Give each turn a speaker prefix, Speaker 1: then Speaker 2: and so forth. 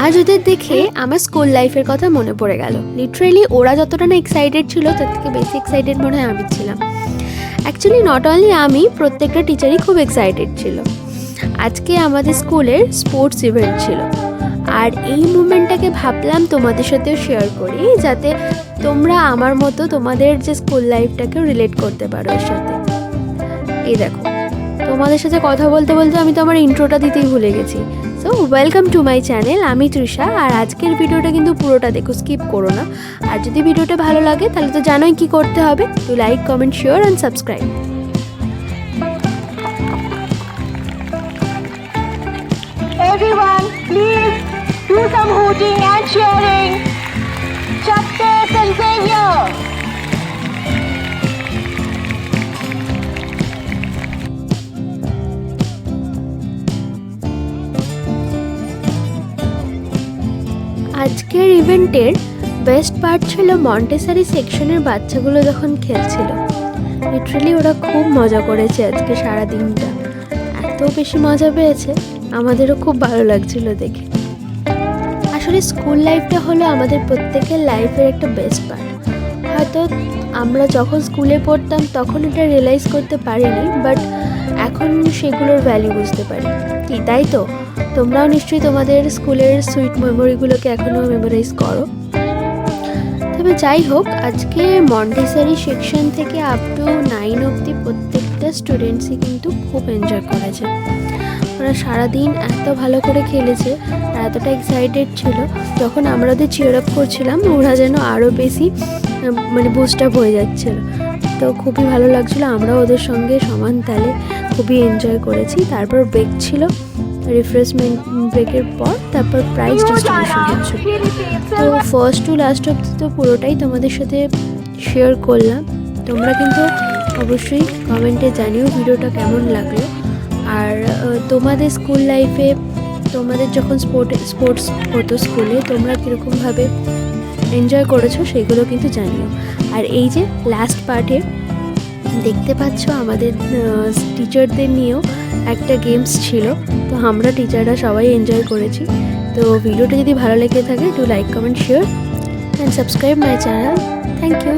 Speaker 1: আজ ওদের দেখে আমার স্কুল লাইফের কথা মনে পড়ে গেল। লিটারেলি ওরা যতটা না এক্সাইটেড ছিল তার থেকে বেশি এক্সাইটেড মনে হয় আমি ছিলাম। অ্যাকচুয়ালি নট অনলি আমি, প্রত্যেকটা টিচারই খুব এক্সাইটেড ছিল। আজকে আমাদের স্কুলের স্পোর্টস ইভেন্ট ছিল, আর এই মুভমেন্টটাকে ভাবলাম তোমাদের সাথেও শেয়ার করি, যাতে তোমরা আমার মতো তোমাদের যে স্কুল লাইফটাকেও রিলেট করতে পারো এর সাথে। এই দেখো, তোমাদের সাথে কথা বলতে বলতে আমি তো আমার ইন্ট্রোটা দিতেই ভুলে গেছি। So welcome to my channel, আমি তৃষা। আর আজকের ভিডিওটা কিন্তু পুরোটা দেখো, স্কিপ করো না। আর যদি ভিডিওটা ভালো লাগে তাহলে তো জানোই কি করতে হবে, two like, comment, share and subscribe.
Speaker 2: Everyone, please do some hooting and cheering. Chapters and Xavier.
Speaker 1: আজকের ইভেন্টের বেস্ট পার্ট ছিল মন্টেসারি সেকশনের বাচ্চাগুলো যখন খেলছিল। লিটারালি ওরা খুব মজা করেছে আজকে সারা দিনটা, এত বেশি মজা পেয়েছে, আমাদেরও খুব ভালো লাগছিল দেখে। আসলে স্কুল লাইফটা হলো আমাদের প্রত্যেকের লাইফের একটা বেস্ট পার্ট। হয়তো আমরা যখন স্কুলে পড়তাম তখন এটা রিয়েলাইজ করতে পারিনি, বাট এখন সেগুলোর ভ্যালু বুঝতে পারি। কি তাই তো? তোমরাও নিশ্চয়ই তোমাদের স্কুলের সুইট মেমোরিগুলোকে এখনও মেমোরাইজ করো। তবে যাই হোক, আজকে মন্টেসারি সেকশন থেকে আপ টু 9 অবধি প্রত্যেকটা স্টুডেন্টসই কিন্তু খুব এনজয় করেছে। ওরা সারাদিন এত ভালো করে খেলেছে আর এতটা এক্সাইটেড ছিল, যখন আমরা ওদের চিয়ার আপ করছিলাম ওরা যেন আরও বেশি বুস্ট আপ হয়ে যাচ্ছিলো। তো খুবই ভালো লাগছিলো, আমরা ওদের সঙ্গে সমান তালে খুবই এনজয় করেছি। তারপর ব্রেক ছিল, রিফ্রেশমেন্ট ব্রেকের পর তারপর প্রাইজ ডিস্ট্রিবিউশন হচ্ছিল। তো ফার্স্ট টু লাস্ট অবধি তো পুরোটাই তোমাদের সাথে শেয়ার করলাম। তোমরা কিন্তু অবশ্যই কমেন্টে জানিও ভিডিওটা কেমন লাগলো। আর তোমাদের স্কুল লাইফে তোমাদের যখন স্পোর্টস হতো স্কুলে, তোমরা কীরকমভাবে এনজয় করেছো সেগুলো কিন্তু জানিও। আর এই যে লাস্ট পার্টে দেখতে পাচ্ছ আমাদের টিচারদের নিয়েও একটা গেমস ছিল, তো আমরা টিচাররা সবাই এনজয় করেছি। তো ভিডিওটা যদি ভালো লেগে থাকে, to like, comment, share and subscribe my channel. Thank you.